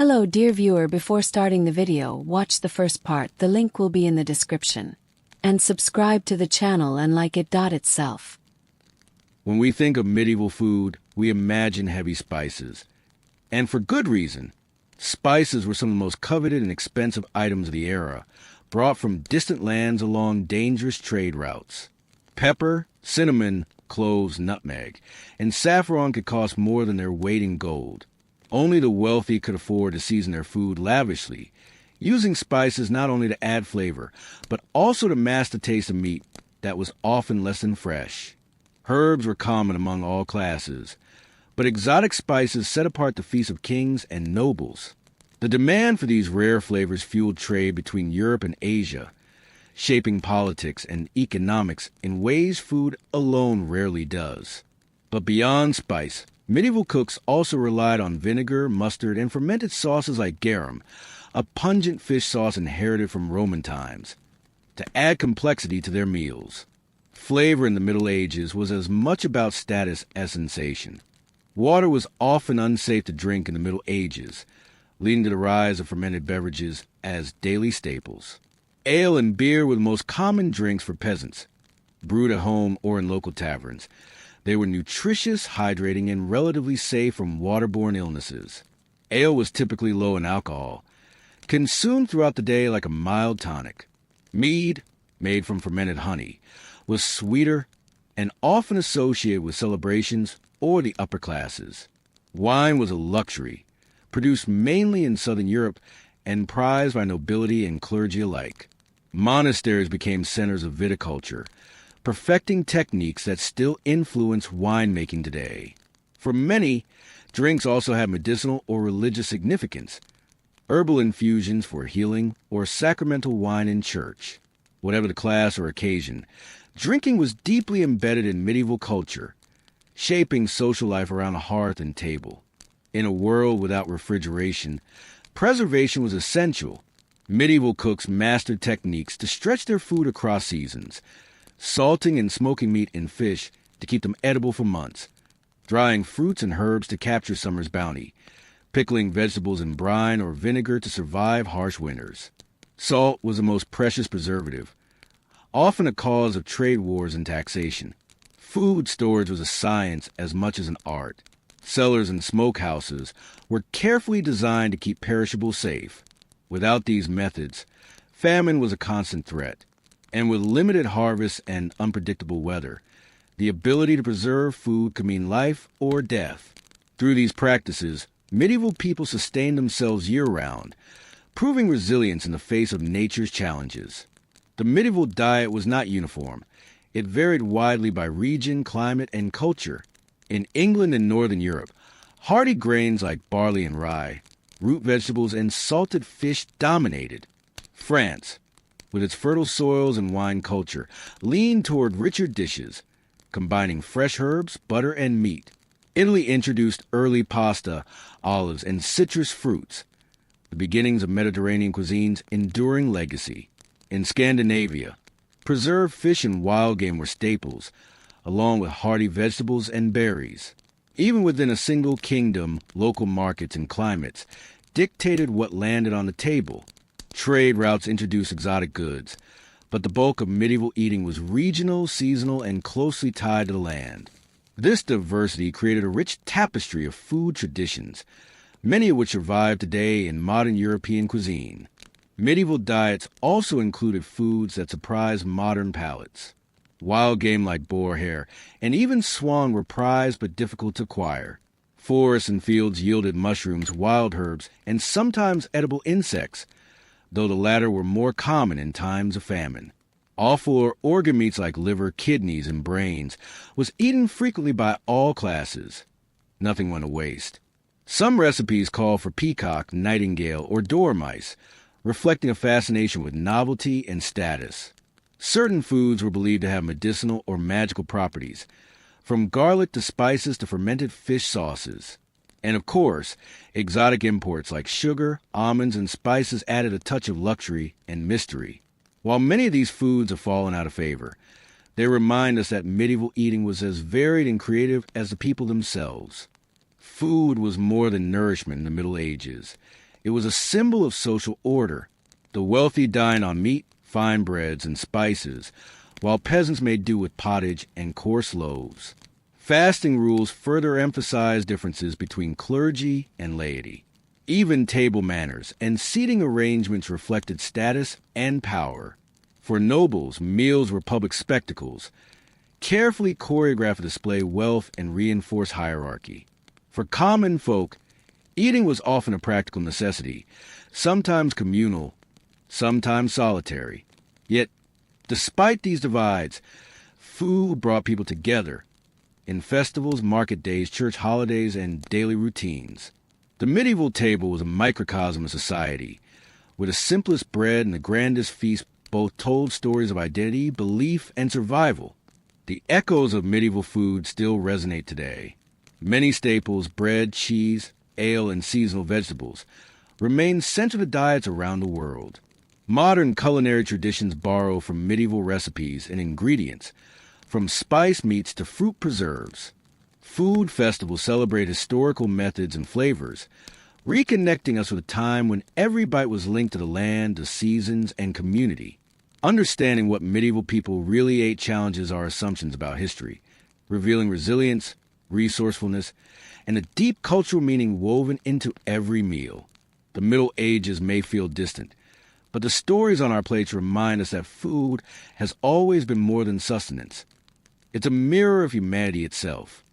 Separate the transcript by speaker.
Speaker 1: Hello dear viewer, before starting the video, watch the first part, the link will be in the description. And subscribe to the channel and like it itself.
Speaker 2: When we think of medieval food, we imagine heavy spices. And for good reason. Spices were some of the most coveted and expensive items of the era, brought from distant lands along dangerous trade routes. Pepper, cinnamon, cloves, nutmeg, and saffron could cost more than their weight in gold. Only the wealthy could afford to season their food lavishly, using spices not only to add flavor, but also to mask the taste of meat that was often less than fresh. Herbs were common among all classes, but exotic spices set apart the feasts of kings and nobles. The demand for these rare flavors fueled trade between Europe and Asia, shaping politics and economics in ways food alone rarely does. But beyond spice, medieval cooks also relied on vinegar, mustard, and fermented sauces like garum, a pungent fish sauce inherited from Roman times, to add complexity to their meals. Flavor in the Middle Ages was as much about status as sensation. Water was often unsafe to drink in the Middle Ages, leading to the rise of fermented beverages as daily staples. Ale and beer were the most common drinks for peasants, brewed at home or in local taverns. They were nutritious, hydrating, and relatively safe from waterborne illnesses. Ale was typically low in alcohol, consumed throughout the day like a mild tonic. Mead, made from fermented honey, was sweeter and often associated with celebrations or the upper classes. Wine was a luxury, produced mainly in southern Europe and prized by nobility and clergy alike. Monasteries became centers of viticulture, perfecting techniques that still influence winemaking today. For many, drinks also had medicinal or religious significance, herbal infusions for healing, or sacramental wine in church. Whatever the class or occasion, drinking was deeply embedded in medieval culture, shaping social life around a hearth and table. In a world without refrigeration, preservation was essential. Medieval cooks mastered techniques to stretch their food across seasons, salting and smoking meat and fish to keep them edible for months, drying fruits and herbs to capture summer's bounty, pickling vegetables in brine or vinegar to survive harsh winters. Salt was the most precious preservative, often a cause of trade wars and taxation. Food storage was a science as much as an art. Cellars and smokehouses were carefully designed to keep perishables safe. Without these methods, famine was a constant threat. And with limited harvests and unpredictable weather, the ability to preserve food could mean life or death. Through these practices, medieval people sustained themselves year-round, proving resilience in the face of nature's challenges. The medieval diet was not uniform. It varied widely by region, climate, and culture. In England and Northern Europe, hearty grains like barley and rye, root vegetables, and salted fish dominated. France, with its fertile soils and wine culture, leaned toward richer dishes, combining fresh herbs, butter, and meat. Italy introduced early pasta, olives, and citrus fruits, the beginnings of Mediterranean cuisine's enduring legacy. In Scandinavia, preserved fish and wild game were staples, along with hearty vegetables and berries. Even within a single kingdom, local markets and climates dictated what landed on the table. Trade routes introduced exotic goods, but the bulk of medieval eating was regional, seasonal, and closely tied to the land. This diversity created a rich tapestry of food traditions, many of which survive today in modern European cuisine. Medieval diets also included foods that surprised modern palates. Wild game like boar, hare, and even swan were prized but difficult to acquire. Forests and fields yielded mushrooms, wild herbs, and sometimes edible insects, though the latter were more common in times of famine. Offal or organ meats like liver, kidneys, and brains was eaten frequently by all classes. Nothing went to waste. Some recipes call for peacock, nightingale, or dormice, reflecting a fascination with novelty and status. Certain foods were believed to have medicinal or magical properties, from garlic to spices to fermented fish sauces. And of course, exotic imports like sugar, almonds, and spices added a touch of luxury and mystery. While many of these foods have fallen out of favor, they remind us that medieval eating was as varied and creative as the people themselves. Food was more than nourishment in the Middle Ages. It was a symbol of social order. The wealthy dined on meat, fine breads, and spices, while peasants made do with pottage and coarse loaves. Fasting rules further emphasized differences between clergy and laity. Even table manners and seating arrangements reflected status and power. For nobles, meals were public spectacles, carefully choreographed to display wealth and reinforce hierarchy. For common folk, eating was often a practical necessity, sometimes communal, sometimes solitary. Yet, despite these divides, food brought people together in festivals, market days, church holidays, and daily routines. The medieval table was a microcosm of society, where the simplest bread and the grandest feast both told stories of identity, belief, and survival. The echoes of medieval food still resonate today. Many staples, bread, cheese, ale, and seasonal vegetables, remain central to diets around the world. Modern culinary traditions borrow from medieval recipes and ingredients, from spiced meats to fruit preserves. Food festivals celebrate historical methods and flavors, reconnecting us with a time when every bite was linked to the land, the seasons, and community. Understanding what medieval people really ate challenges our assumptions about history, revealing resilience, resourcefulness, and a deep cultural meaning woven into every meal. The Middle Ages may feel distant, but the stories on our plates remind us that food has always been more than sustenance. It's a mirror of humanity itself.